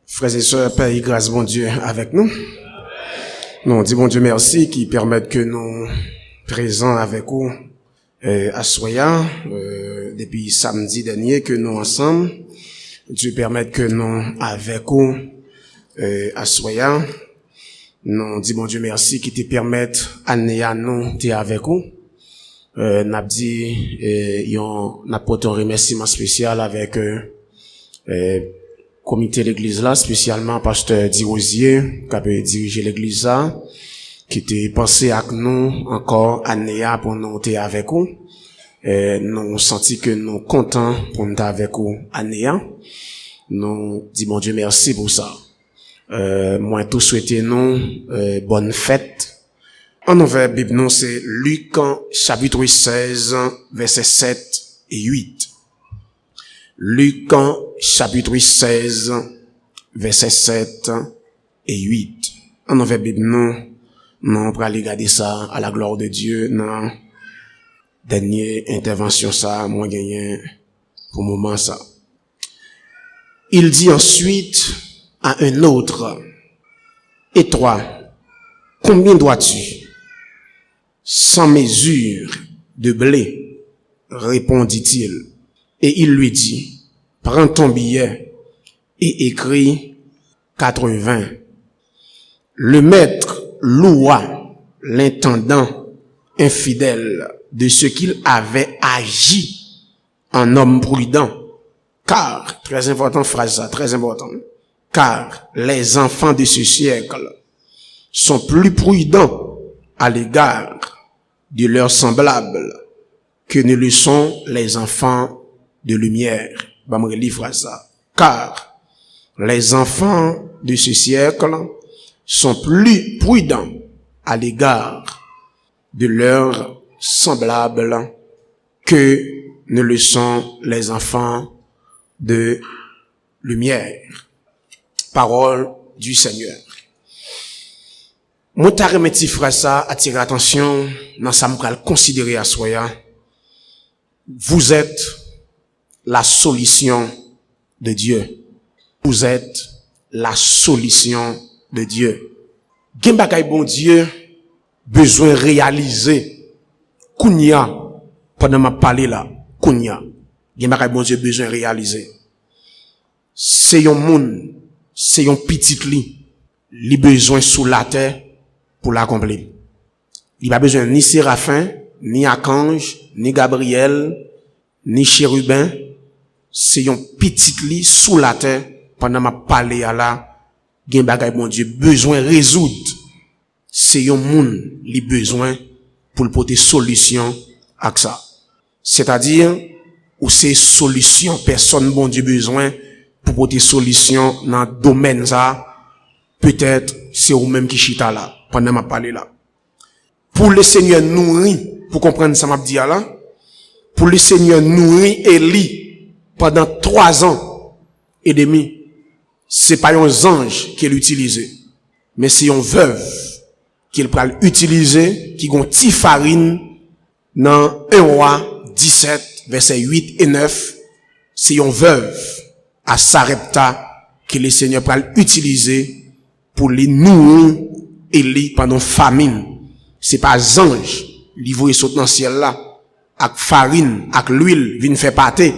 Frères et sœurs, Père et grâce, bon Dieu, avec nous. Nous disons, bon Dieu, merci qui permettent que nous présents avec vous à Soya, depuis samedi dernier que nous ensemble. Dieu permette que nous avec vous à Soya. Nous disons, bon Dieu, merci qui te permettent année à nous t'es avec vous. N'a dit, n'a porté un remerciement spécial avec comité de l'église là, spécialement pasteur Di Rosier, qui avait dirigé l'église là, qui était pensé avec nous encore année pour nous être avec vous. Nous senti que nous contents pour nous être avec vous année. Nous disons bon Dieu merci pour ça. Moi tout souhaiter nous bonne fête. En ouvert Bible nous c'est Luc chapitre 16 versets 7 et 8. Luc chapitre 16 versets 7 et 8. En ouvert Bible nous on va aller regarder ça à la gloire de Dieu dans dernière intervention ça moi gagné pour moment ça. Il dit ensuite à un autre: et toi, combien dois-tu? 100 mesures de blé, répondit-il. Et il lui dit: prends ton billet et écris 80. Le maître loua l'intendant infidèle de ce qu'il avait agi en homme prudent. Car, très important phrase ça, très important, car les enfants de ce siècle sont plus prudents à l'égard de leurs semblables que ne le sont les enfants de lumière. Bah, me relire phrase ça. Car les enfants de ce siècle sont plus prudents à l'égard de leurs semblables que ne le sont les enfants de lumière. Parole du Seigneur. Moi, t'as remis petit frère ça, attirer attention, dans ça, m'pral considérer à soi. Vous êtes la solution de Dieu. Vous êtes la solution de Dieu. Gen bagay bon Dieu, besoin réaliser. Kounya, pendant ma parler là, kounya. Gen bagay bon Dieu, besoin réaliser. C'est yon moun, c'est yon petit li besoin sous la terre pour l'accomplir. Il n'a pas besoin ni Séraphin, ni Archange, ni Gabriel, ni Chérubin. C'est yon petit li sous la terre pendant ma parler à la gen bagay bon Dieu besoin résoudre. C'est yon moun li besoin pour le porter solution à ça. C'est-à-dire ou c'est solution personne bon Dieu besoin pour porter solution dans le domaine ça. Peut-être c'est vous même qui chita là pendant ma parler là. Pour le Seigneur nourrir, pour comprendre ça m'a dit là, pour le Seigneur nourrir Élie pendant 3 ans et demi, c'est pas un ange qu'il utilisé, mais c'est une veuve qu'il peut utiliser qui gon ti farine dans 1 roi 17 verset 8 et 9, c'est une veuve à Sarepta que le Seigneur peut utiliser pour les nourrir Élie pendant famine. C'est pas ange livré saute dans le ciel là avec farine avec l'huile vient faire pâté,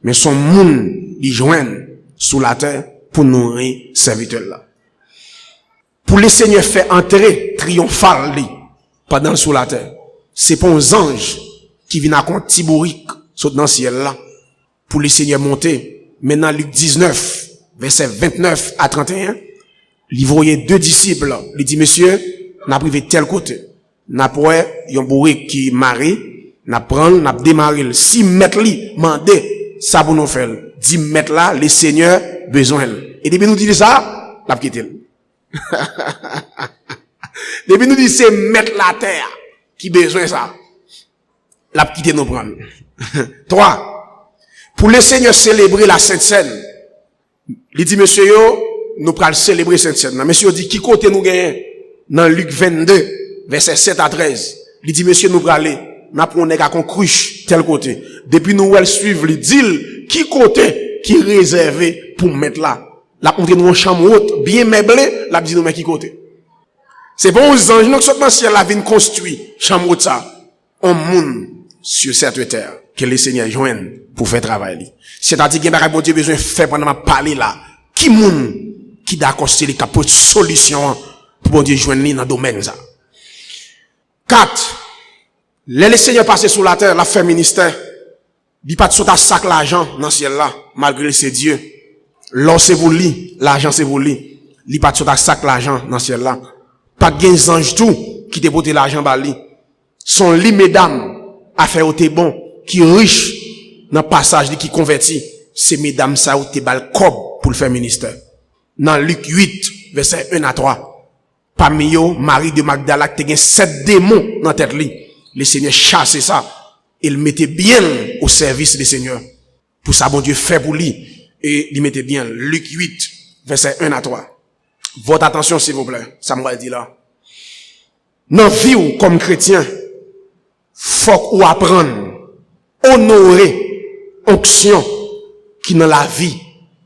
mais son monde li joindre sous la terre pour nourrir serviteur là. Pour le Seigneur faire entrer triomphal li pendant sous la terre, c'est pas un ange qui vient à compte tibourique saute dans le ciel là pour le Seigneur monter. Maintenant Luc 19 verset 29 à 31, il voyait 2 disciples, il dit: monsieur, n'a privé tel côté, n'a pas yon bourrique qui marie, n'a prendre, n'a démarrer. Si mettre li mandé ça pour nous faire, 10 mètres là, le Seigneur besoin. Et depuis nous dit ça, l'a quitté. Depuis nous dit c'est mettre la terre qui besoin ça, l'a quitté nous prendre. 3. Pour le Seigneur célébrer la Sainte Seine, il dit monsieur yo, nous pral célébrer Sainte Seine. Monsieur dit qui côté nous gagne dans Luc 22 verset 7 à 13. Il dit monsieur nous pral aller, n'a pour nèg à kon cruche tel côté. Depuis nous elle suivre, il dit qui côté qui réservé pour mettre là. La montre nous une chambre haute, bien meublée, la dit nous mais qui côté. C'est bon aux anges, nous sommes dans le ciel, la vie construit, chambre haute ça. Un monde sur cette terre, que le Seigneur joigne pour faire travail. C'est-à-dire qu'il y a bon Dieu besoin de faire pendant ma parler là. Qui monde qui d'accord c'est les capots de solution pour bon Dieu joindre dans le domaine ça. 4. Le Seigneur passe sur la terre, la fait ministère. Il pas de sauter à sac l'argent dans le ciel là, malgré c'est Dieu. L'or c'est pour lui, l'argent c'est pour lui. Il pas de sauter à sac l'argent dans le ciel là. Pas de gains anges tout qui te porter l'argent par lui. Son lit mesdames a fait au bon qui riche dans le passage qui converti, c'est mesdames ça ou te bal cob pour le faire ministère. Dans Luc 8 verset 1 à 3. Parmi eux, Marie de Magdala qui a 7 démons dans tête li. Le Seigneur chassait ça. Il mettait bien au service du Seigneur. Pour ça, bon Dieu fait pour lui. Et il mettait bien. Luc 8, verset 1 à 3. Votre attention, s'il vous plaît. Ça me dit là. Dans vie ou comme chrétien, faut ou apprendre, honorer, onction, qui dans la vie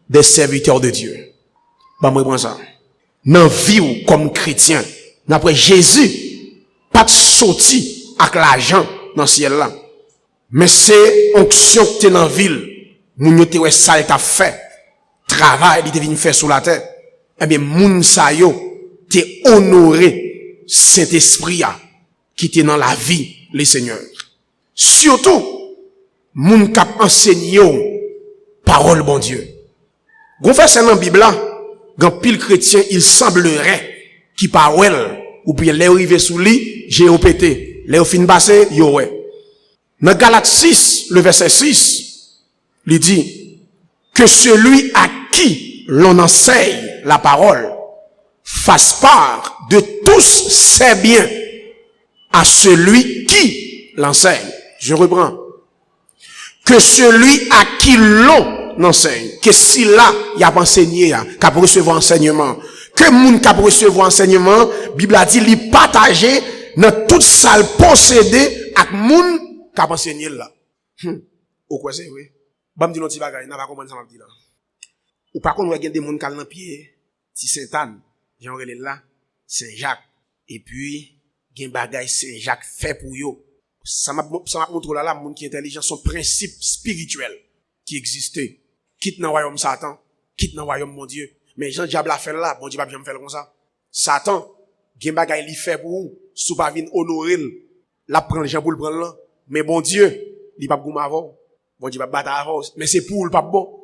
des serviteurs de Dieu. Bah, moi, prends ça. Dans vie ou comme chrétien, d'après Jésus, pas de sorti avec l'argent dans le ciel là. Mais c'est onction que tu es dans la ville. Moun yo te wè ça t'a fait. Travail, il te venu faire sur la terre. Eh bien, moun sa yo, te honoré Saint-Esprit qui te dans la vie, les seigneurs. Surtout, moun kap enseigné parole bon Dieu. Gon fait ça dans la Bible là, quand pile chrétien, il semblerait qui parole, ou bien les arrivé sous lui, j'ai opété. Les fin passé, yo ouais. Dans Galates 6, le verset 6, il dit que celui à qui l'on enseigne la parole fasse part de tous ses biens à celui qui l'enseigne. Je reprends. Que celui à qui l'on enseigne, que si là, il a enseigné, qu'a recevoir enseignement, que moun qu'a recevoir enseignement, Bible a dit, li partager dans toute salle possédée avec moun qu'a enseigné là. Ou quoi c'est, oui? Bon, me dit non, ti bagay, n'a pas comprendre ça m'a dit là. Ou par contre, on regarde des moun kal nan pied, ti Saint-Anne, j'en relè là, Saint-Jacques. Et puis, gen bagay Saint-Jacques fait pour yo. Ça m'a montré là, moun qui intelligent, son principe spirituel qui existait. Quitte dans le royaume Satan, quitte dans le royaume mon Dieu. Mais Jean diable a fait là, bon Dieu pas bien faire comme ça. Satan, gen bagay li fait pour vous, sous pas vinn honorer, la prendre Jean pour le prendre là. Mais bon Dieu, il pas goum avant. Bon Dieu pas battre avant, mais c'est pour le pas bon.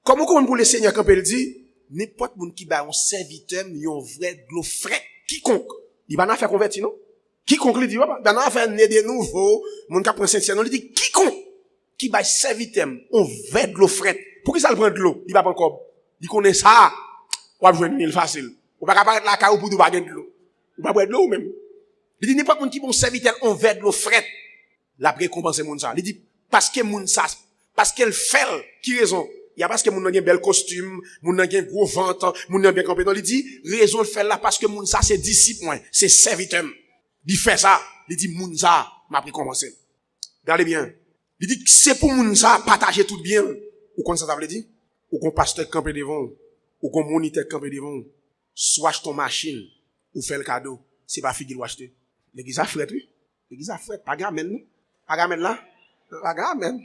Comment pour le Seigneur quand il dit, n'importe moun qui ba un serviteur, yon vrai de l'eau frais, quiconque, il va n'a faire convertir non? Quiconque il dit, bah n'a faire né de nouveau, moun qui prend Saint-Seigneur, il dit quiconque qui ba serviteur, on vrai de l'eau frais. Pour qui ça le prend de l'eau? Il va pas encore. Il connaît ça. On va jouer une facile. On va pas la caou pour pas gagner de l'eau. On va boire de l'eau même. Il dit n'importe moun qui bon serviteur, on vrai de l'eau frais. La récompense moun ça. Il dit parce que moun ça, parce qu'elle fait, qui raison? Il y a parce que moun nan gen bel costume, moun nan gen gros ventre, moun nan bien compétent. Il dit, raison le fait là parce que moun ça c'est disciple, c'est serviteur. Il fait ça. Il dit, moun ça m'a récompensé. Regardez bien. Il dit, c'est pour moun ça partager tout bien. Ou comme ça veut dire? Ou qu'on pasteur campé devant, ou qu'on moniteur campé devant, soit ton machine, ou fait le cadeau. C'est pas figure ou acheter. L'église a fret, oui. L'église a fret. Pas gamin, non? Pas gamin là? Pas gamin.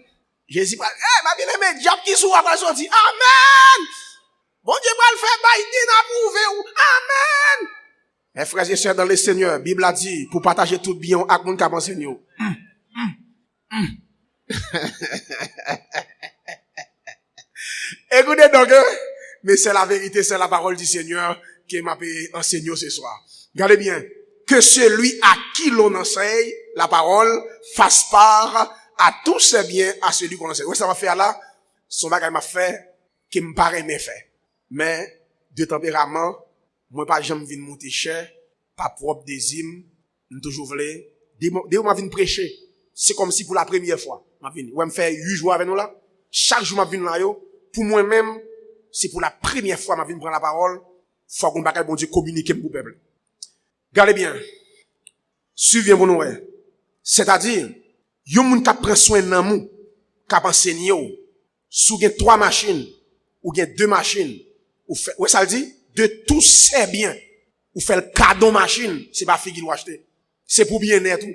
Jésus parle, ma bien-aimée, diable qui sous après sorti. Amen! Bon Dieu va le faire, Biden approuvé ou. Amen! Mes frères et sœurs dans le Seigneur, Bible a dit, pour partager tout bien avec mon cap enseigné. Écoutez donc, mais c'est la vérité, c'est la parole du Seigneur qui m'a enseigné ce soir. Regardez bien, que celui à qui l'on enseigne la parole fasse part à tous ses biens, à celui qu'on enseigne. Oui, ça va faire là, son bagage m'a fait, qui me paraît méfait. Mais, de tempérament, moi pas jamais vinn monter cher, pas propre désir, toujours voulu, dès que m'a vinn prêcher, c'est comme si pour la première fois, m'a vinn, ouais, me fait 8 jours avec nous là, chaque jour m'a vinn là yo, pour moi-même, c'est pour la première fois m'a vinn prendre la parole, faut qu'on bagage bon Dieu communiquer pour le peuple. Regardez bien, suivez mon nom, c'est-à-dire, yon moun k'ap prend soin nan mou, k'ap enseigné ou, sou gen 3 machines, ou gen 2 machines, Ou fait, ouais, ça le dit, de tous ses biens. Ou fait le cadeau machine, c'est pas fille qui doit acheter. C'est pour bien-être.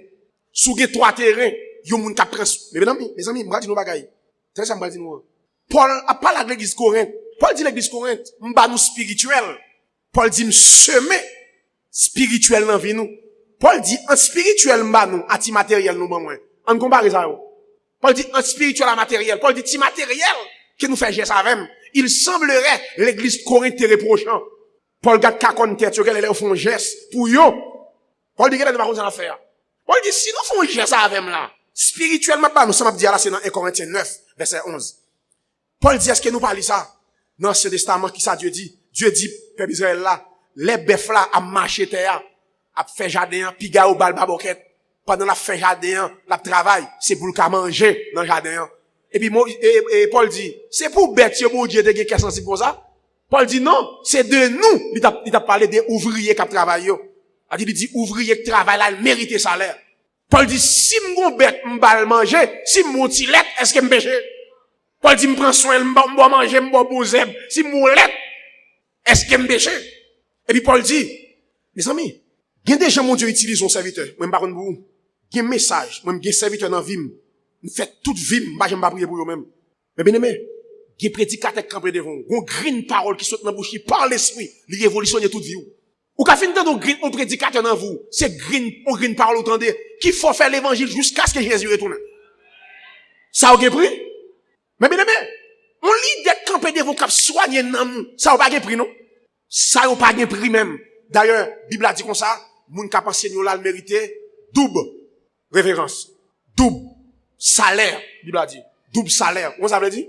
Sous les 3 terrains, yon moun kap prens. Mais mes amis, m'ba di nou bagay. Très ça m'ba di nou. Paul a parlé de l'église Corinthe. Paul dit l'église Corinthe, m'ba nous spirituel. Paul dit m'semer spirituel dans vie nous. Paul dit en spirituel m'ba nous, anti matériel nous ban moins. En compare ça yo. Paul dit en spirituel à matériel. Paul dit ti matériel que nous fait geste avec. Il semblerait l'église Corinthe te reprochant. Paul gade kakon tête yo qu'elle font geste pour yo. Paul dit qu'elle va faire affaire. Paul dit si nous font geste avec là, spirituellement pas nous sommes dire là c'est dans 1 Corinthiens 9 verset 11. Paul dit est-ce que nous parlons ça dans l'Ancien Testament qui ça Dieu dit peuple Israël là, les bœufs là a marché terre, a fait jardin, piga au bal baboquette. Pendant la fait jardin, la travail, c'est pour le manger dans le jardin. Et puis Paul dit, c'est pour bête bon Dieu de qui est sensible pour ça. Paul dit non, c'est de nous. Il t'a parlé des ouvriers qui travaillent. Il dit ouvrier qui travaillent là, ils méritent salaire. Paul dit si mon bête m'bal manger, si mon tilette, est-ce que m'pêche? Paul dit m'prend soin, m'bois manger, m'bois bozeb, si mon lait, est-ce que m'pêche? Et puis Paul dit, mes amis, il y a des gens, mon Dieu, utilise son serviteur. Moi, je ne sais pas vous. Il y a un message. Moi, je suis serviteur dans la vie. Je fais toute vie. Je ne pas prier pour eux-mêmes. Mais bien aimé, il y a un prédicateur qui campé devant. Il y a une green parole qui saute dans la bouche, qui par l'esprit, il révolutionne toute vie. Ou quand fin de un prédicateur dans vous, c'est green parole, vous entendez, qu'il faut faire l'évangile jusqu'à ce que Jésus retourne. Ça, vous avez pris? Mais bien aimé, on lit d'être campé devant, qui soigné dans nous. Ça, vous n'avez pas pris, non? Ça, vous n'avez pas pris même. D'ailleurs, la Bible a dit comme ça, moun kap enseigner là le mérité double révérence, double salaire, Bible a dit, double salaire. On ça veut dire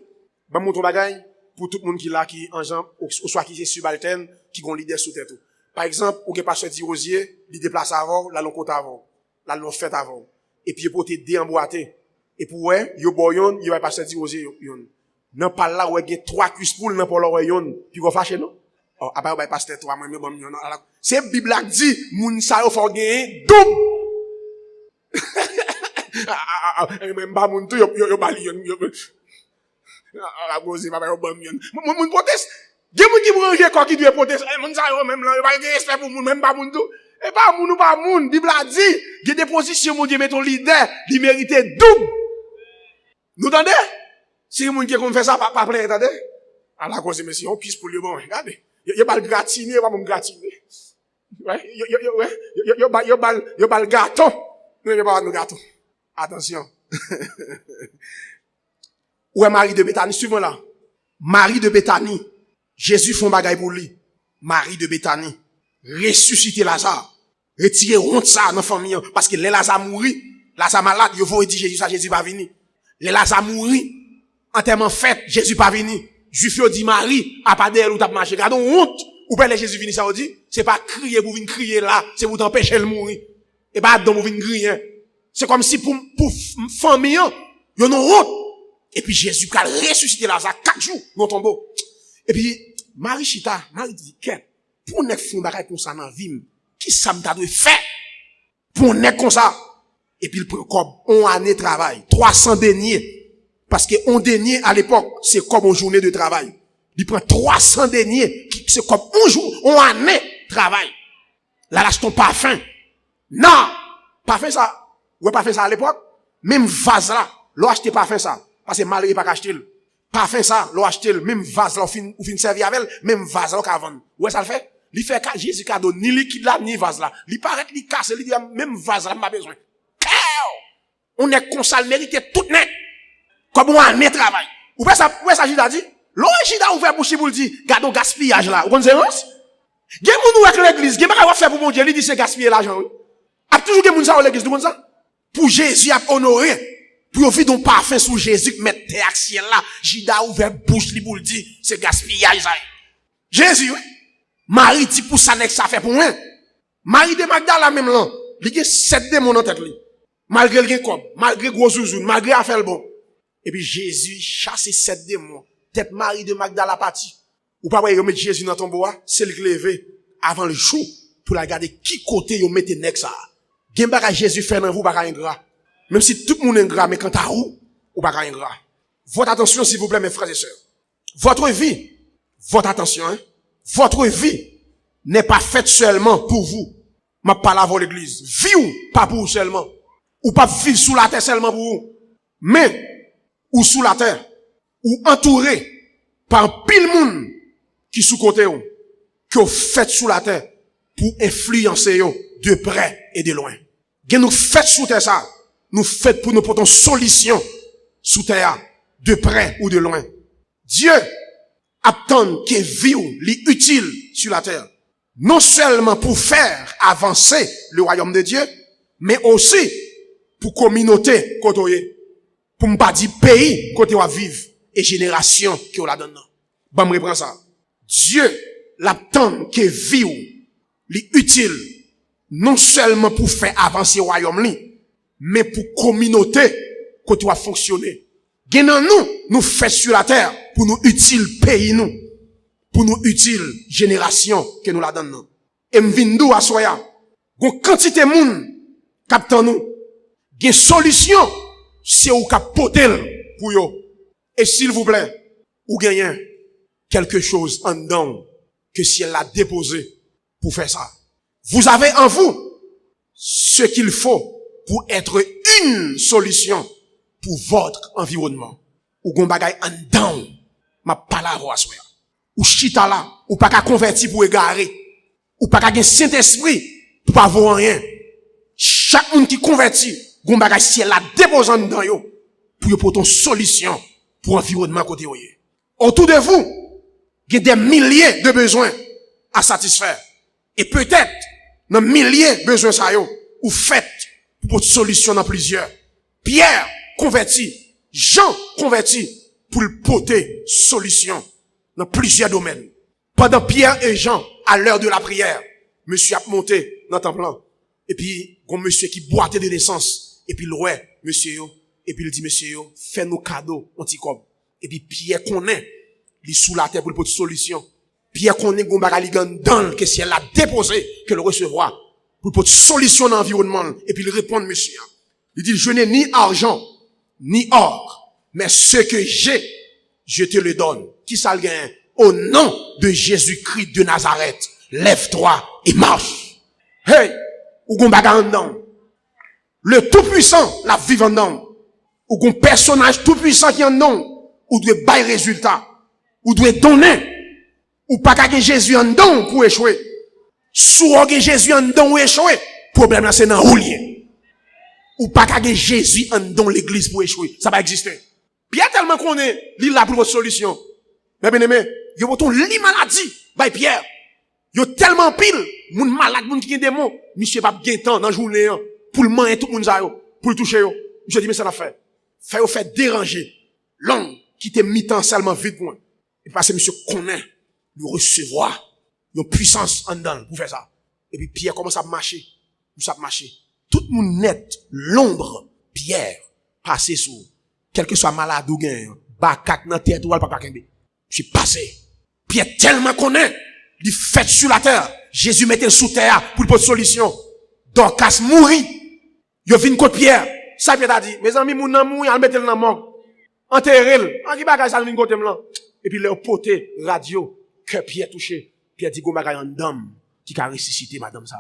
ben mon bagay pour tout le monde qui là qui en jambe ou soit qui est subalterne, qui gon leader sous tête. Par exemple, ou que pasteur dit Rosier, il déplace avant, là l'on compte avant, là l'on fait avant. Et puis pour te déemboîter. Et pour ouais, yo boyon, yo va pasteur dit Rosier yon. Non pas là où il y a 3 cuisses poules dans pour leur yon, puis vous fâchez non? Oh, après, on pasteur, toi, moi, bon, c'est Bible qui dit, moun sa yo faut gagner double. Même pas moun tout, yo bali yon, la gose, papa, yo bam yon. Moun proteste. Gen moun qui branche quoi qui doit protester. Moun sa yo même là, yo pas de respect pour moun, même pas moun tout. Et pas moun ou pas moun. Bible a dit, gen des positions, mon Dieu, met ton leader, il mérite double. Nous entendez? Si moun qui comme fait ça, pas plein, entendez? À la cause, monsieur, on pisse pour le bon, regardez. Yo bal gratiner, pas mon gratiner. Ouais, yo bal gâteau. Non, yo pas de gâteau. Attention. Où est Marie de Béthanie? Suivons là. Marie de Béthanie. Jésus font bagaille pour lui. Marie de Béthanie. Ressusciter Lazare. Retirer honte ça dans la famille. Parce que les Lazare mourit. Lazare malade, yo faut dire Jésus ça, Jésus pas venir. Les Lazare mourit. Enterrement fait, Jésus pas venir. Juif yo dit Marie, a pas d'elle ou t'a marché. Gardons honte. Ou pas les Jésus venir ça, on dit, c'est pas crier pour venir crier là, c'est pour t'empêcher de mourir. Et pas donc pour venir crier. C'est comme si pour famille, yo non honte. Et puis Jésus a ressuscité Lazare 4 jours dans le tombeau. Et puis, Marie Chita, Marie dit, qu'est, pour ne faire un comme ça dans la vie, qui ça me doit faire? Pour ne comme ça. Et puis il prend comme 1 année de travail, 300 deniers. Parce que on denier à l'époque, c'est comme une journée de travail. Il prend 300 deniers, c'est comme un jour, on année de travail. Là, lâche ton parfum. Non! Parfum ça. Ouais, parfum ça à l'époque. Même vase là, l'on acheté parfum ça. Parce que malgré pas acheter. Parfum ça, l'on acheté, même vase là, ou fin servir avec, même vase là, qu'on vend. Ouais, ça le fait? Il fait Jésus cadeau, ni liquide là, ni vase là. Il paraît, il casse, il dit, même vase là, m'a besoin. On est consal, mérité tout net. Comme on a un travail. Ou pas ça, ouais, ça, Jida dit? L'on Jida ouvert bouche pour le dire, gardons gaspillage là. Vous connaissez, Gen moun ou avec l'église, gen pas faire pour mon Dieu, il dit c'est gaspiller l'argent. A toujours gen moun ça ou l'église, tout monde ça? Pour Jésus a honoré. Pour vivre don parfum sur Jésus, mettre terre ciel là, Jida ouvert bouche li pour le dire, c'est gaspillage ça. Jésus, oui. Marie dit pour ça n'est ça fait pour moi. Marie de Magdala même là, il y a 7 démons dans tête li. Malgré le gen comme, malgré gros zouzou, malgré a fait le bon. Et puis Jésus chasse 7 démons. Tête Marie de Magdala parti. Ou pas remettre Jésus dans ton bois, c'est le lever avant le jour pour la garder qui côté yo mette nek ça. Gen bagay Jésus fait dans vous pas ingrat. Même si tout le monde est ingrat mais quand à vous ou pas ingrat. Votre attention s'il vous plaît mes frères et sœurs. Votre vie, votre attention hein. Votre vie n'est pas faite seulement pour vous. Ma parole avant l'église. Vie ou pas pour vous seulement. Ou pas vivre sous la terre seulement pour vous. Mais, ou sous la terre. Ou entouré par pile monde qui sous côté ou. Que vous faites sous la terre pour influencer yo de près et de loin. Que nous faites sous terre ça. Nous faites pour nous porter solution sous terre de près ou de loin. Dieu attend que vie ou li utile sur la terre. Non seulement pour faire avancer le royaume de Dieu, mais aussi pour communauté côté, pour ne pas dire pays côté où vivre et génération qui la donne. Bon, me reprend ça. Dieu l'attend que vie ou li utile non seulement pour faire avancer le royaume li, mais pour communauté côté où fonctionner. Genan nous fait sur la terre pour nous utile pays nous. Pour nous utile génération que nous la donnons. Et m'vindou à soya. Gon quantité moun captant nous. Gen solution c'est ou k'ap potel pour yo. Et s'il vous plaît, ou gagnez quelque chose en dedans que si elle l'a déposé pour faire ça. Vous avez en vous ce qu'il faut pour être une solution pour votre environnement. Ou gon bagay en dedans ma parole à soya. Ou chita là, ou pas qu'à convertir pour égarer, ou pas qu'à gen Saint-Esprit pour pas voir rien. Chaque monde qui convertit, gon bagay si elle a déposé dans yo, pour pour ton solution pour environnement côté yo. Autour de vous, il y a des milliers de besoins à satisfaire. Et peut-être, dans milliers de besoins ça yo, ou faites pour solution dans plusieurs. Pierre converti, Jean converti pour le porter solution dans plusieurs domaines. Pendant Pierre et Jean, à l'heure de la prière, monsieur a monté dans le temple. Et puis, un monsieur qui boitait de l'essence. Et puis, le roi, monsieur yo. Et puis, il dit, monsieur yo, fais nos cadeaux, anti-comme. Et puis, Pierre connaît, il est sous la terre pour le solution. Pierre connaît, gon bagali dans que si elle a déposé, que le recevra. Pour le solution dans l'environnement. Et puis, il répond, monsieur. Il dit, je n'ai ni argent, ni or. Mais ce que j'ai, je te le donne. Qui ça le gagne? Au nom de Jésus-Christ de Nazareth, lève-toi et marche. Hey, ou gon baga en dedans. Le tout-puissant, la vive en dedans. Ou gon personnage tout-puissant qui en dedans. Ou doit bailler résultat. Ou doit donner. Ou pas qu'à Jésus en dedans pour échouer. Soit que Jésus en dedans pour échouer. Problème là c'est dans roulier. Ou pas qu'à Jésus en dedans l'église pour échouer. Ça va exister. Pierre tellement qu'on est, il là pour votre solution. Mais bien aimé, yo votre li maladie, by Pierre. Yo tellement pile, moun malade, moun qui gen démon, monsieur pas gen temps dans journée pour le manger tout moun sa yo, pour le toucher yo. Je dis mais ça l'a fait. Fait déranger l'homme qui te mis temps seulement vite pour moi. Et parce que monsieur connaît le recevoir une puissance en dedans pour faire ça. Et puis Pierre commence à marcher. Ça marcher. Tout le monde net, l'ombre Pierre passer sous quel que soit malade ou gain, bakak dans tête ou pas kembe. Je suis passé. Pierre tellement connaît, il fait sur la terre. Jésus mettait sous terre pour une solution. Dorcas mourit. Yo vinn côté Pierre. Ça Pierre a dit, mes amis moun nan mouri, al mettel dans mort. Enterrel. En qui bagage ça vinn côté là. Et puis leur poté radio que Pierre touché. Pierre dit go bagage en dame qui a ressuscité madame ça.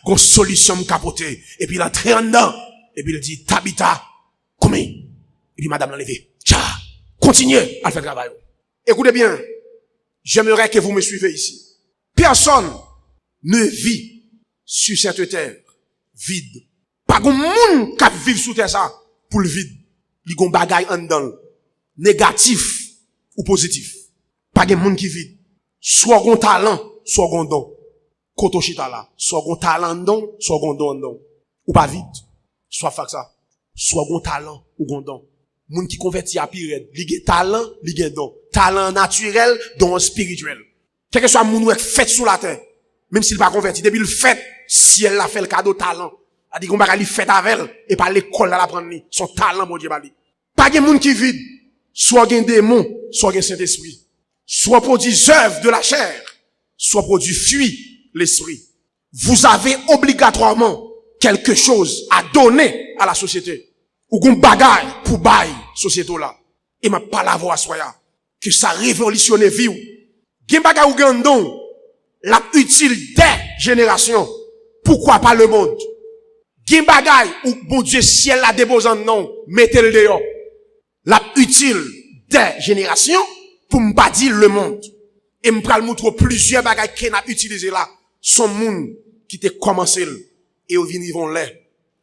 Gon solution m capoté. Et puis il entre en dedans. Et puis il dit Tabitha, comment? Et puis madame l'a levé. Tcha. Continuez à faire le travail. Écoutez bien, j'aimerais que vous me suivez ici. Personne ne vit sur cette terre vide. Pas de monde qui vit sur terre ça pour le vide. Il y a un bagay en dedans, négatif ou positif. Pas de monde qui vide. Soit un talent, soit un don. Koto chita là, soit un talent don, soit un don don. Ou pas vide. Soit fait ça. Soit un talent ou un don. Moun qui convertit à pire, li gen talent, li gen don. Talent naturel, don spirituel. Quel que soit moun ou fait sur la terre, même s'il pas converti, depuis le fait, si elle l'a fait le cadeau talent, a dit qu'on va li fait avec elle, et pas l'école la prendre ni, son talent, mon Dieu, bali. Pas gen moun qui vide, soit gen démon, soit gen Saint-Esprit. Soit produit œuvre de la chair, soit produit fuit l'esprit. Vous avez obligatoirement quelque chose à donner à la société. Ou gon bagay pour bail société là. Et m'a pas la voix soya que ça révolutionne vie ou. Gen bagay ou gen don, la utile des générations. Pourquoi pas le monde? Gen bagay ou bon Dieu ciel la dépose en non, mettez le dehors. La utile des générations, pour m'pas dire le monde. Et m'pral montrer plusieurs bagay qu'on a utilisé là. Son monde qui te commencé et au vin ils vont là.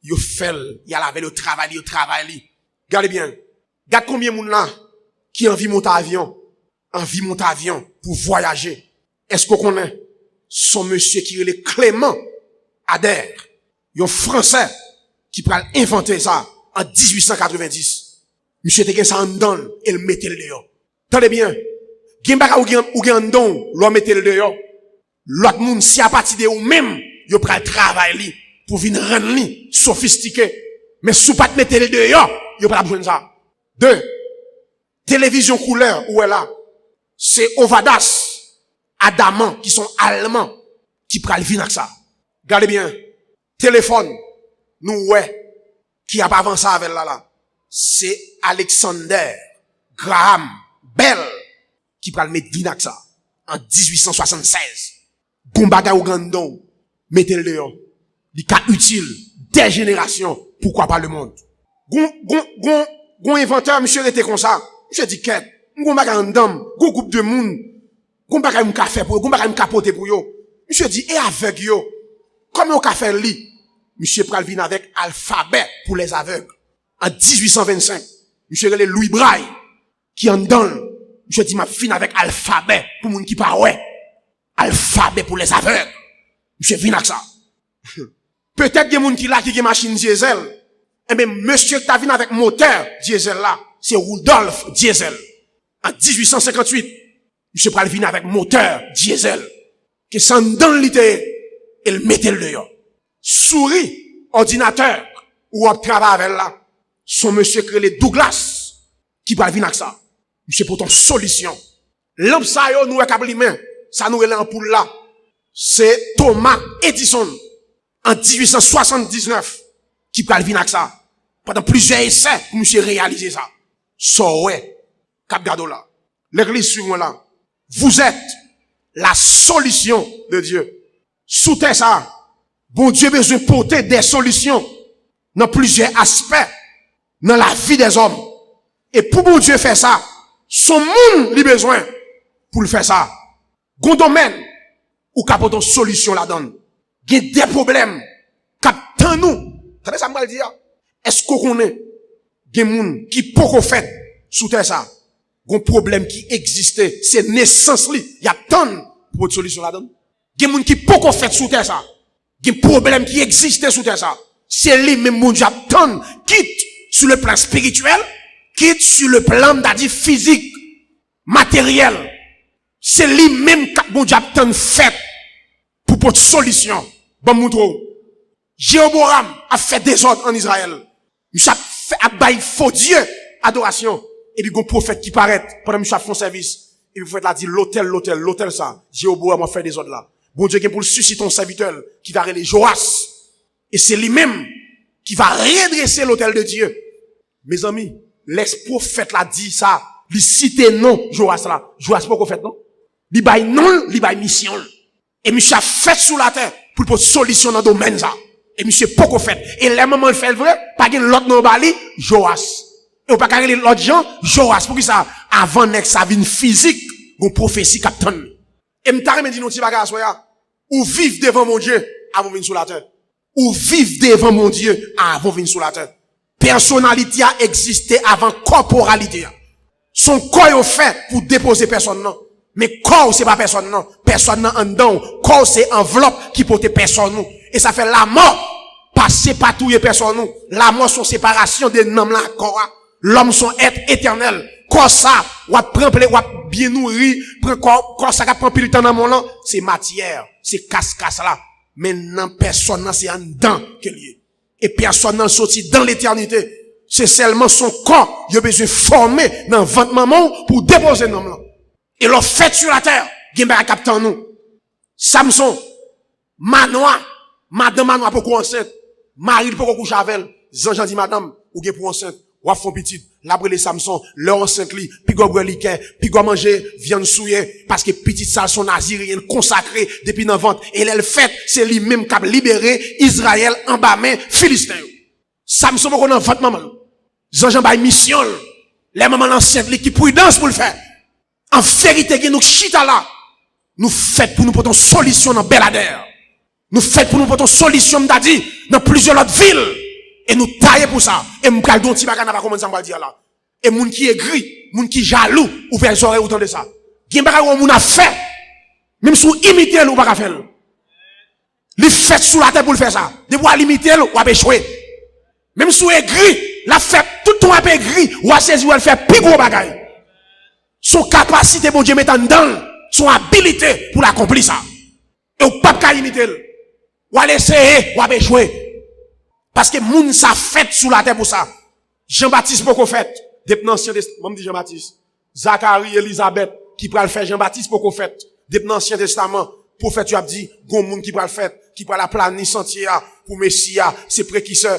Yo fait, y a lavé le travail, Regardez bien. Regarde combien moun là qui envie monter avion pour voyager. Est-ce qu'on connaît son monsieur qui est Clément Ader, un Français qui peut inventer ça en 1890. Monsieur te gen ça en don, et le mettait le dehors. Tenez bien. Gen baka ou gen don, l'on mettait le dehors. L'autre moun si à partir de ou même, yo pral travail li pour venir rendre li sophistiqué. Mais sous pas te mettre le dehors, yo pral besoin ça. 2. Télévision couleur où est là. C'est Ovadas, Adamant qui sont allemands qui pral venir avec ça. Regardez bien. Téléphone, nous ouais, qui a pas avancé avec là. C'est Alexander Graham Bell qui pral mettre venir avec ça. En 1876. Gombaga ou Gandon, mettez le dehors. Il cas utile des générations, pourquoi pas le monde. Gon inventeur, monsieur était comme ça. Monsieur dit qu'est, gombaga en dame, gon groupe de monde, gombaga un café pour, gombaga un capote pour yo. Monsieur dit, et avec yo, comment on café li? Monsieur pral vin avec alphabet pour les aveugles. En 1825, monsieur relé Louis Braille, qui en donne. Monsieur dit, m'a fin avec alphabet pour moun qui pas ouais. Alphabet pour les aveugles. Monsieur vin avec ça. Peut-être que moun qui là, qui a machine diesel. Eh bien, monsieur qui a vin avec moteur diesel là, c'est Rudolf Diesel. En 1858, monsieur pral vin avec moteur diesel. Que sans dans l'ité, il mettait le dehors. Souris, ordinateur, ou on travaille avec là. Son monsieur créé Douglas, qui pral vin avec ça. Monsieur pour ton solution. Lampe ça yo, nous est main. Ça nous est l'ampoule là. C'est Thomas Edison, en 1879, qui pral vin avec ça. Pendant plusieurs essais, pour monsieur réaliser ça. So ouais, cap gado là. L'église suivant là. Vous êtes la solution de Dieu. Sous terre ça, bon Dieu besoin de porter des solutions dans plusieurs aspects dans la vie des hommes. Et pour bon Dieu faire ça, son monde lui besoin pour le faire ça. Gon domaine ou capote une solution là-dedans. Il y a des problèmes captant nous. Attendez ça me dire. Est-ce qu'on connaît des gens qui pourquoi fait sous terre ça? Gon problème qui existait, c'est naissance li. Il y a tant pour une solution là-dedans. Des gens qui pourquoi fait sous terre ça? Des problèmes qui existait sous terre ça. C'est lui même mon Dieu tant quitte sur le plan spirituel, quitte sur le plan d'adi physique, matériel. C'est lui même qui mon Dieu tant fait pour une solution. Bon moutro. Jéhoboam a fait des ordres en Israël. Il a fait abaye faux Dieu adoration. Et puis, il y a un prophète qui paraît pendant que je fais un service. Et puis, le prophète l'a dit, l'hôtel ça. Jéhoboam a fait des ordres là. Bon Dieu, pour le susciter un serviteur qui va aller Joas. Et c'est lui-même qui va redresser l'hôtel de Dieu. Mes amis, l'ex-prophète l'a dit ça. Il cite non, Joas là. Joas pas qu'on fait non? Il baille non, il baille mission. Et monsieur a fait sous la terre pour une solution dans le domaine ça. Et monsieur pas qu'on fait. Et les moments il fait le vrai, pas qu'il l'autre non bali, Joas. Et on pas carrer l'autre gens, Joas, pour qui ça, avant nek ça vient physique, une prophétie captain. Et m'tare me dit non ti bagage soya, ou vivre devant mon Dieu, avant venir sur la terre. Ou vivre devant mon Dieu, avant venir sur la terre. Personnalité a existé avant corporalité. Son corps est fait pour déposer personne non. Mais corps c'est pas personne non. Personne non en dedans. Corps c'est enveloppe qui porte personne non. Et ça fait la mort, passer patouiller personne non. La mort son séparation de l'homme là, corps. L'homme son être éternel. Quoi ça, ou prend bien nourri, quoi ça prend pile temps dans mon lan, c'est matière, c'est casse là. Maintenant personne nan c'est en dedans que lié. Et personne nan sorti dans l'éternité. C'est seulement son corps, il a besoin former dans ventre maman pour déposer l'homme là. Et l'on fait sur la terre, gen ba captant nous. Samson, Manoa, madame pour enceinte, Marie pour coucher avec elle. Jean dit madame, ou gen pour enceinte. Ou a font petit, L'après les Samson, leur enceinte li, puis go breliquet, puis go manger viande souillée, parce que petite ça son nazirien consacré depuis dans ventre. Et elle fait, c'est lui-même qui a libéré Israël en bas main Philistin. Samson pas dans ventre maman. Jean-Jean bay mission. Les mamans enceinte li qui prudence pour le faire. En vérité que nous chita là, nous fait pour nous porter solution dans Belader. Nous fait pour nous porter solution m'dadi dans plusieurs autres villes. Et nous tailler pour ça. Et m'kal don ti bagana pas comment ça va dire là. Et moun qui est gris, moun qui jaloux, ou faire soirée autant de ça. Gen bagay ou moun a fait. Même sous imiter ou pas faire. Li fait sous la tête pour le faire ça. De pour limiter ou a échouer. Même sous est gris, la fait tout ton a gris, ou a saisi ou elle fait plus gros bagay. Son capacité bon Dieu mettant dedans, son habilité pour l'accomplir ça. Et ou pas ka imiter. Ou a essayer ou a échouer. Parce que moun sa fait sous la terre pour ça. Jean-Baptiste poko fait. Depuis l'ancien testament, dit Jean-Baptiste. Zacharie, Elisabeth, qui pral faire Jean-Baptiste poko fait. Depuis l'ancien testament, prophète tu as dit, gon moun qui pral fait, qui pral la plani sentier pour Messia, c'est précurseur.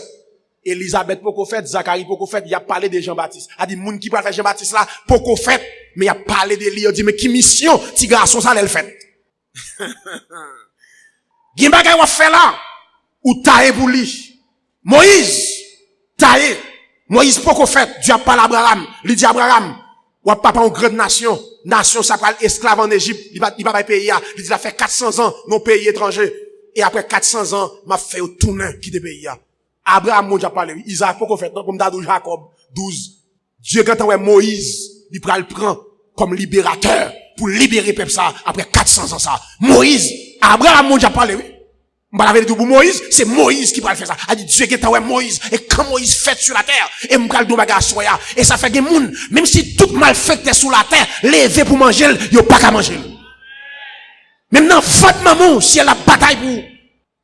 Elisabeth poko fait, Zacharie poko fait, il a parlé de Jean-Baptiste. A dit moun qui pral faire Jean-Baptiste là, poko fait, mais il a parlé de lui, il dit mais qui mission, ti garçon ça l'elle fait. Gen bagay wa fait là, ou taille pour lui. Moïse, taillé. Moïse, pourquoi fait? Dieu a parlé à Abraham. Il dit Abraham, ou papa en grande nation. Nation, ça parle esclave en Égypte. Il va pas payer. Il dit, il a fait 400 ans, non pays étranger. Et après 400 ans, m'a fait au tourner qui te pays. Abraham, mon Dieu a parlé. Isaac, pourquoi fait? Non, comme Dadou Jacob, 12. Dieu, quand on Moïse, il prend comme libérateur pour libérer peuple ça après 400 ans ça. Moïse, Abraham, mon Dieu a parlé, oui. Pour Moïse, c'est Moïse qui va faire ça. A dit Dieu qui est Moïse. Et quand Moïse fait sur la terre, et m'kal do baga soya. Et ça fait que moun, même si tout mal fait est sur la terre, levé pour manger, yo pas qu'à manger. Maintenant, votre maman, si elle a bataille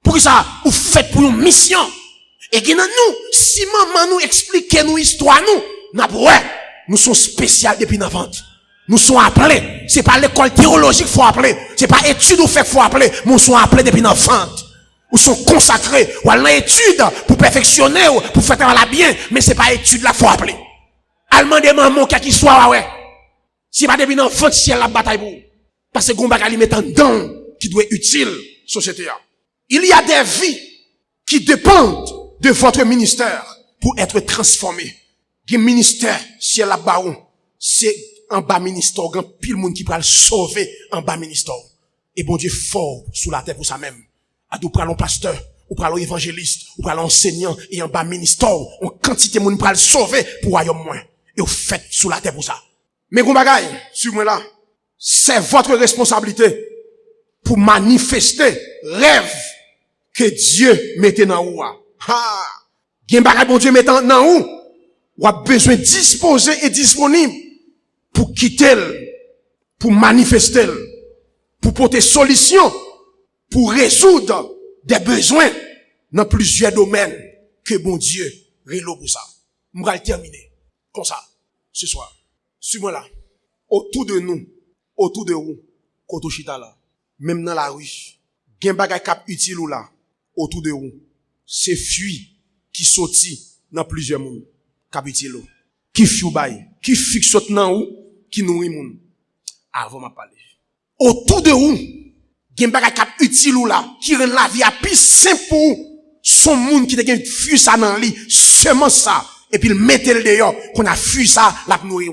pour ça, ou fait pour une mission. Et que nous, si maman nous explique nous histoire nous sommes spécial depuis notre vente. Nous sommes appelés. C'est pas l'école théologique faut appeler. C'est pas étude ou fait faut appeler. Nous sommes appelés depuis notre vente. Ou sont consacrés, ou à l'étude pour perfectionner, ou pour faire la bien, mais c'est pas étude là, faut appeler. Allemand de maman qui soit, ouais. Si pas depuis dans votre ciel la bataille pour. Parce que Gomba Ali met un don qui doit être utile, société. Il y a des vies qui dépendent de votre ministère pour être transformées. Le ministère, ciel la baron, c'est un bas ministère, grand pile monde qui peut le sauver en bas ministère. Et bon Dieu fort sous la terre pour ça même. À nous prenons pasteur, ou prenons évangéliste, ou prenons enseignant, et en bas ministère, en quantité de monde pour le sauver pour royaume moins. Et vous faites sous la terre pour ça. Mais gros bagay, sur moi là, c'est votre responsabilité pour manifester rêve que Dieu mette dans vous. Ha! Gen bagay bon Dieu mette dans vous, ou a besoin disposer et disponible pour quitter, pour manifester, pour porter solution, pour résoudre des besoins dans plusieurs domaines que bon Dieu rélo pour ça. Je vais terminer comme ça ce soir. Suivez-moi là. Autour de nous, autour de vous, koto chita là, même dans la rue, gen bagay kap utile ou là, autour de vous, c'est fuit qui sorti dans plusieurs mondes. Kap utile ou. Qui fiou bay, qui fixe nan ou, qui nourrit moun. Avant m'a parler. Autour de vous, gen bagay kap utile ou là, qui rend la vie à plus simple pour son monde qui te gen fuit ça dans li, seulement ça, et puis le mettre le dehors, qu'on a fuit ça, la nourrir.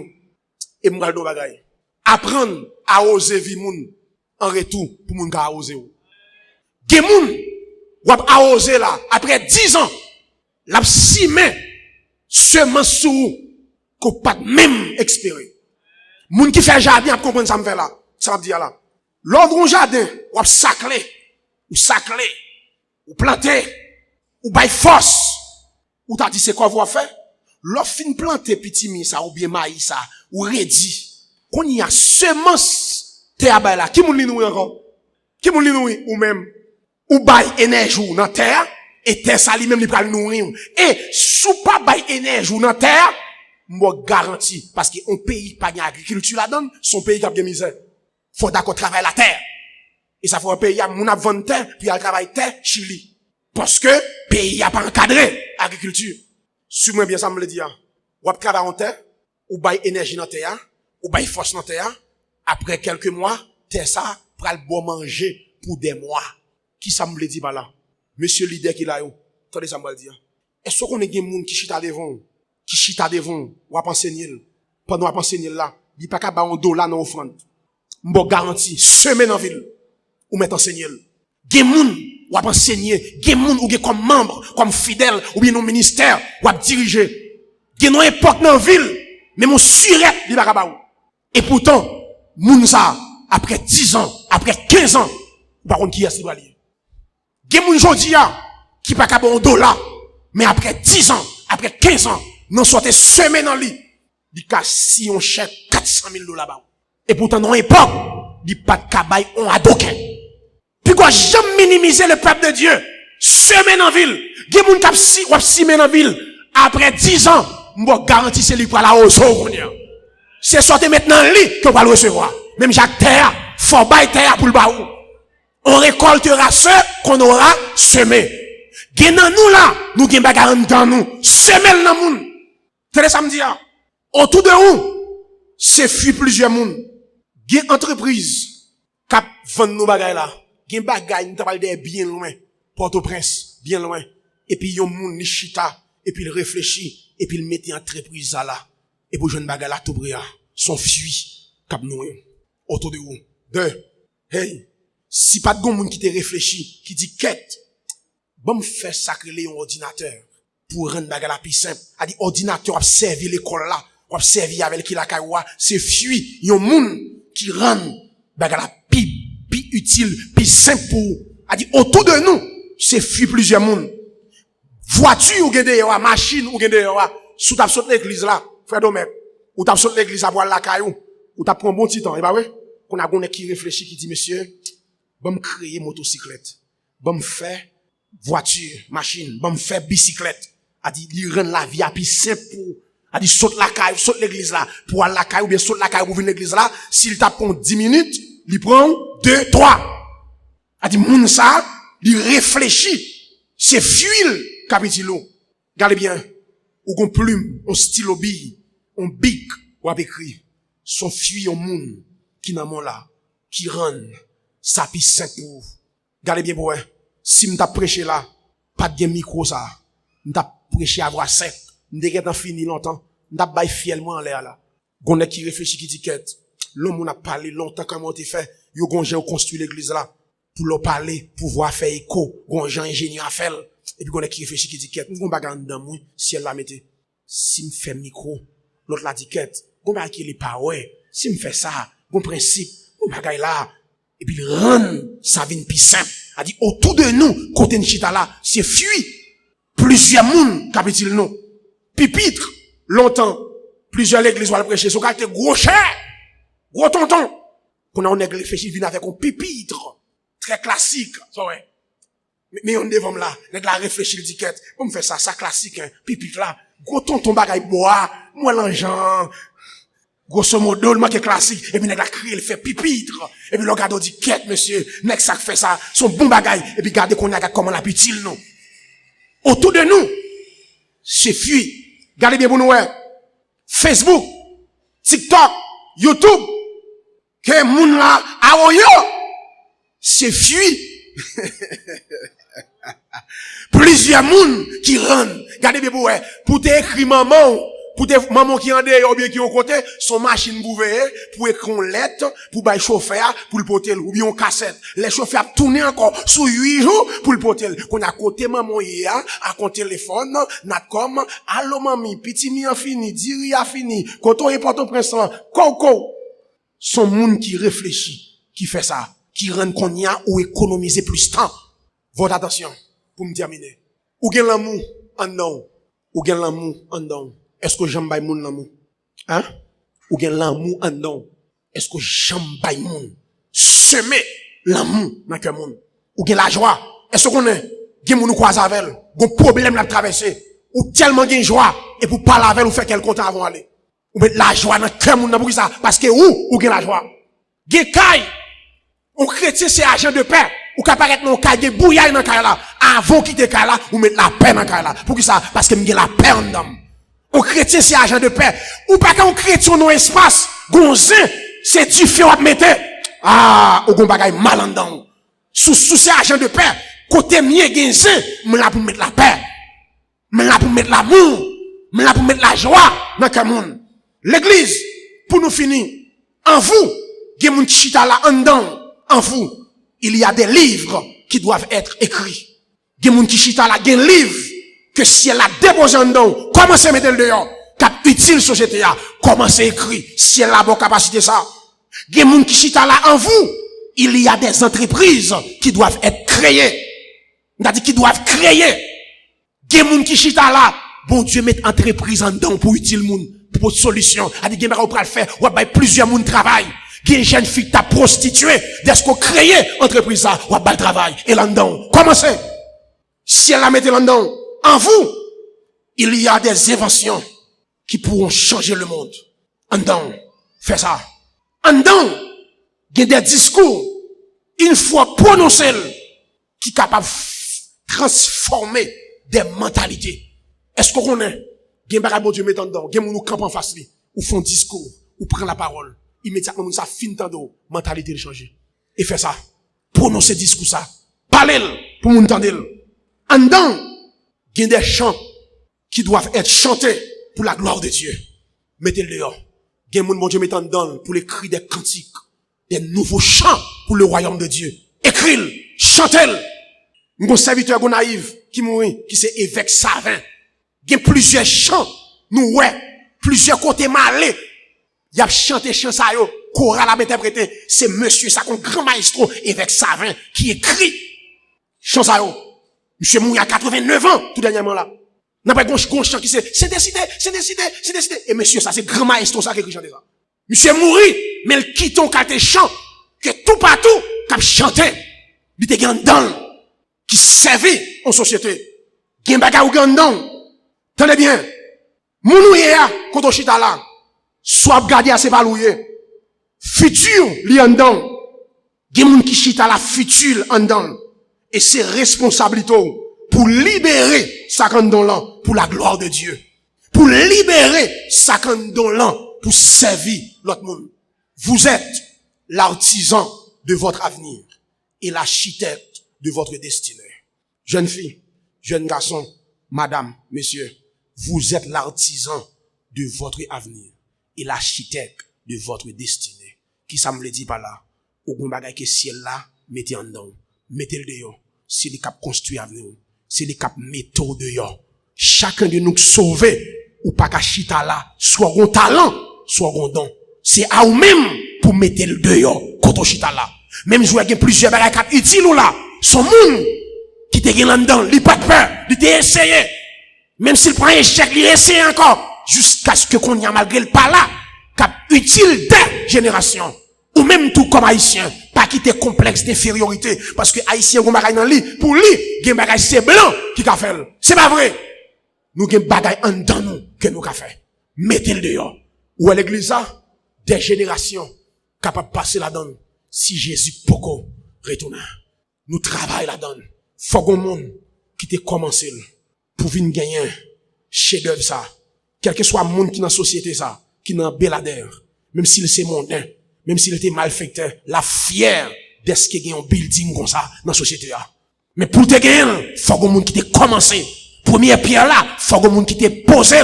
Et m'gal do bagay. Apprendre à oser vi moun en retour pour moun ka oser ou. Gen moun wap a oser là après 10 ans la simé seulement sous qu'on pas même espérer. Moun qui fait jardin a comprendre ça me fait là. Ça me dit là. L'ordre jardin wap saclé ou planter ou bay force ou t'a dit c'est quoi vous faire? L'offre fin planter petit mi ça ou bien maïs ça ou ready. Qu'on y a semence terre là qui moun li nou encore qui moun li nou ou même ou bay énergie dans terre et terre ça li même li pral nourrir et sou pas bay énergie dans terre moi garanti parce que un pays pas de agriculture là-dedans son pays qui a de misère faut d'accord travailler la terre et ça faut un pays a moun a vendre terre puis al travailler terre Chili parce que pays a pas encadré agriculture. Suis-moi bien ça me le dit. Ou travailler en terre, ou bail énergie dans terre, ou bail force dans terre. Après quelques mois, terre ça, pral bon manger pour des mois. Qui ça me dit par là? Monsieur leader qui là yo. Attendez ça me dire. Est-ce qu'on est des gens qui chita devant, ou à enseigner pendant à enseigner là, il pas qu'à ba un dollar dans offrande. M'bo garanti, semaine en ville ou mettre enseigner. Gen moun ou à enseigner, gen moun ou gen comme membre, comme fidèle ou bien non ministère ou à diriger. Gen non époque dans ville, mais mon surette il pas ba ou. Et pourtant, moun ça après 10 ans, après 15 ans, par contre qui est si balier. Gen moun jodi a qui pas qu'à ba un dollar, mais après 10 ans, après 15 ans, non sortez semaine en lit. Il ka si on chèque 400 000 $. Et pourtant, dans l'époque, il pas de cabaye, on a d'aucun. Puis quoi, jamais minimiser le peuple de Dieu. Semaine en ville. Il y a des gens qui si semaine en ville. Après 10 ans, je garantis c'est lui pour la hausse. C'est sorti maintenant lui qu'on va le recevoir. Même Jacques Terre, faut bailler terre pour le baou. On récoltera ce qu'on aura semé. Genan nous là, nous gen bagarre dans nous. Semel nan moun. Télé samedi a. Autour de nous, c'est fuit plusieurs moun. Gen entreprise k'ap vend nous bagay là. Gen bagay nous parle de bien loin. Port-au-Prince, bien loin. Et puis yon moun ni chita et puis il réfléchit et puis il mette entreprise là. Et pour jeune bagay là tout bria, son fuit k'ap nous autour de nous. Deux. Hey, si pas de gon moun qui te réfléchi, qui dit quête, bon faire sacrer un ordinateur pour rendre bagay la plus simple. A dit ordinateur a servi l'école là, a servi avec qui la kaiwa, c'est fuit yon moun qui rend bagay la plus utile, plus simple pour a dit autour de nous, c'est fuit plusieurs moun. Voiture ou gende yo, machine ou gende yo, sous t'a saute l'église là, frère Domèque, ou t'a saute l'église à boire la caillou, ou t'a prend bon petit temps, et bah ouais, qu'on a gonne qui réfléchit qui dit monsieur, bon me créer motocyclette, bon me faire voiture, machine, bon me faire bicyclette. A dit, il rend la vie à plus simple pour, a dit, saute la caille, saute l'église là, pour aller la caille, ou bien saute la caille pour venir l'église là, s'il t'a prend 10 minutes, il prend 2, 3. A dit, moun ça, il réfléchit. C'est fuil, capitilo. Regardez bien. Ou gon plume, on stylo bille, on bic, ou a écrit. Son fuit au moun, qui n'a mon là, qui rend, ça plus simple pour. Regardez bien, pour si m't'a prêché là, pas de micro ça. M't'a prêché à voix sec. M't'a fini longtemps. M't'a bail fiellement en l'air là. Gon qui réfléchit qui dit quête. L'homme a parlé longtemps comment t'es fait. Yo gon j'ai construit l'église là. Pour leur parler, pouvoir faire écho. Gon j'ai ingénieur à faire. Et puis gon qui réfléchit qui dit quête. M'gon bagarre dans moi, si elle la mette. Si m'fait micro, l'autre la dit quête. Gon bagarre qui est pas ouais. Si m'fait ça, gon principe, gon bagarre là. Et puis il rend sa vie plus simple. A dit autour de nous, côté n'chita là, c'est fuit. Plusieurs moun, capitule nous. Pipitre, longtemps, plusieurs l'église va le prêcher. Son caractère gros cher, gros tonton. Qu'on a un église réfléchi, vient avec un pipitre. Très classique, ça ouais. Mais on devant là, l'église réfléchi le ticket. Pour me faire ça, ça classique, hein. Pipitre là, gros tonton bagay bois, moi l'enjean. Grosso modo, le marque classique. Et puis, nèg la crié, il fait pipitre. Et puis, le gars dit, quête, monsieur. Nèg ça fait ça. Son bon bagay. Et puis, gardez qu'on a comment la utile, non. Autour de nous, c'est fuit. Gardez bien pour nous, ouais. Facebook, TikTok, YouTube. Que moun là, aoyo. C'est fuit. Plusieurs moun qui rendent. Gardez bien pour ouais. Pour t'écrire maman. Pour des mamans qui en dehors ou bien qui ont côté, son machine bouveille, pour écrire une lettre, pour bailler chauffeur, pour le porter, ou bien une cassette. Les chauffeurs tournent encore sous 8 jours pour le porter. Qu'on a côté maman hier, à ton téléphone, natcom, allô mami, petit mi a fini, diri a fini, quand on est Port-au-Prince, coco. Son monde qui réfléchit, qui fait ça, qui rend qu'on y a ou économiser plus de temps. Votre attention, pour me terminer. Ou gen l'amour en non, ou gen l'amour en non. Est-ce que j'aime bay moun l'amour? Hein? Ou gen l'amour en don? Est-ce que j'aime bay moun? Semer l'amour dans cœur moun. Ou gen la joie? Est-ce qu'on est? Gen moun ou croise avec? Gon problème la traverser? Ou tellement gen joie? Et pour parler avec ou faire quel content avant aller? Ou mettre la joie dans cœur moun pour ça? Parce que ou gen la joie? Gen kay? Ou chrétien c'est agent de paix? Ou qu'apparaître dans kay gen bouillay dans kay là? Avant quitter kay là, ou mettre la paix dans kay là? Pour ça? Parce que m'gen la paix en dedans. Un chrétien, c'est agent de paix. Ou pas qu'un chrétien dans l'espace, gonzin, c'est du feu à mettre. Ah, ou gon bagay mal en dedans. Sous ces agents de paix, côté mieux gonzin, me là pour mettre la paix. Me là pour mettre l'amour. Me là pour mettre la joie dans le monde. L'église, pour nous finir, en vous, gen moun chita là en dedans, en vous, il y a des livres qui doivent être écrits. Gen moun chita là, gen livre que si elle a déposé en dedans, commencez à mettre le dehors, cap utile société a, commencez à écrire, si elle a bonne capacité ça. Gen moun chita là en vous, il y a des entreprises qui doivent être créées. On a dit qui doivent créer. Gen moun chita là, bon Dieu met entreprise en dedans pour utile moun, pour solution. A dit gen bagay ou pral faire, ou bay plusieurs moun travail. Gen jeune fille t'a prostitué, dès qu'on créé entreprise ça, ou bay travail et là dedans. Commencez. Si elle la mette là dedans, en vous, il y a des inventions qui pourront changer le monde. En dedans, fais ça. En dedans, il y a des discours, une fois prononcés, qui sont capables de transformer des mentalités. Est-ce qu'on connaît? Il y a un bon Dieu mettant dedans, il y a un camp en face, ou font discours, ou prend la parole. Immédiatement, ça finit dans mentalité de changer. Et fait ça. Prononcez discours ça. Parlez pour nous entendre. En dedans, il y a des chants qui doivent être chantés pour la gloire de Dieu. Mettez-le dehors. Il y a des gens, bon Dieu, mettant dedans pour l'écrire des cantiques, des nouveaux chants pour le royaume de Dieu. Écrire, chantez-le. Mon serviteur naïf qui mourit, qui c'est évêque Savin. Il y a plusieurs chants, nous ouais, plusieurs côtés malais. Il y a chanté chant ça yo, chorale a interprété. C'est monsieur ça, un grand maestro, évêque Savin, qui écrit chant ça yo. Monsieur mourit à 89 ans, tout dernièrement là. N'a pas gonche chant qui c'est décidé. Et monsieur ça, c'est grand maestro ça qui écrit chanter ça. Monsieur mourit, mais il quitte ton quartier chant, que tout partout, cap chanter. Il te gagne dans, qui servit en société. Gen baga ou gagne dans. Tenez bien. Mounou ya, quand on chita là, soit gardé à ses balouye. Futur, li en dedans. Gen moun qui chita la futur en dedans. Et c'est responsabilité pour libérer sa candon là pour la gloire de Dieu. Pour libérer sa candon là pour servir l'autre monde. Vous êtes l'artisan de votre avenir et l'architecte de votre destinée. Jeune fille, jeune garçon, madame, monsieur, vous êtes l'artisan de votre avenir et l'architecte de votre destinée. Qui ça me le dit par là? Au bon bagay que ciel là, mettez en dedans. Mettez le dehors. C'est les cap construit avenir. C'est les cap métaux dehors. Chacun de nous sauver ou pas qu'à chita là, soit un talent, soit un don. C'est à vous même pour mettre le dehors quand on chita là. Même jouer avec plusieurs bagages cap utiles ou là, son monde qui te là dedans, il pas de peur, il te essayé. Même s'il prend un échec, il essaie encore jusqu'à ce que qu'on y a malgré le pas là, cap utile des générations. Ou même tout comme haïtien, pas quitter complexe d'infériorité, parce que haïtien gon bagay dans li, pour lui, gen bagay c'est blanc qui ka fait. C'est pas vrai. Nous gen bagay en dedans nous que nous ka fait. Mettez le dehors. Ou à l'église là, des générations capables de passer là-dedans si Jésus poko retourne. Nous travaillons là-dedans. Faut qu'on monde qui te commencé pour venir gagner chef-d'œuvre ça. Quel que soit le monde qui dans la société ça, qui dans Beladère, même s'il c'est mondain, même s'il était malfaiteur, la fière d'est-ce qu'il y a un building comme ça dans la société. Mais pour te gagner, faut qu'on monde qui te commencé. Première pierre là, faut qu'on monde qui te posé.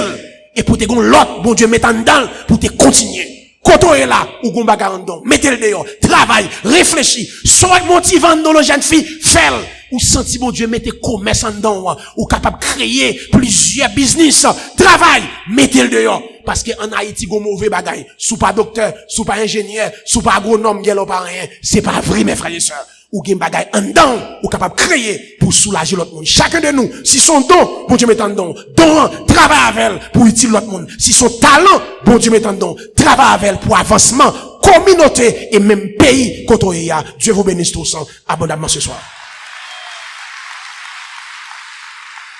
Et pour te gagner l'autre, bon Dieu, mettre en dedans, pour te continuer. Quand on est là, ou gon bagarre en dedans, mettez-le dehors, travaille, réfléchis, sois motivant dans le jeune fille, fais-le. Ou senti bon Dieu, mettez commerce en dedans, ou capable de créer plusieurs business, travaille, mettez-le dehors. Parce que en Haïti, gon mauvais bagaille, sous pas docteur, sous pas ingénieur, sous pas agronome, gèl pas rien. C'est pas vrai, mes frères et sœurs. Ou gen bagaille en dedans, ou capable de créer pour soulager l'autre monde. Chacun de nous, si son don, bon Dieu met en dedans, don, travaille avec elle pour utiliser l'autre monde. Si son talent, bon Dieu met en dedans, travaille avec elle pour avancement, communauté et même pays, quand on y a. Dieu vous bénisse tous abondamment ce soir.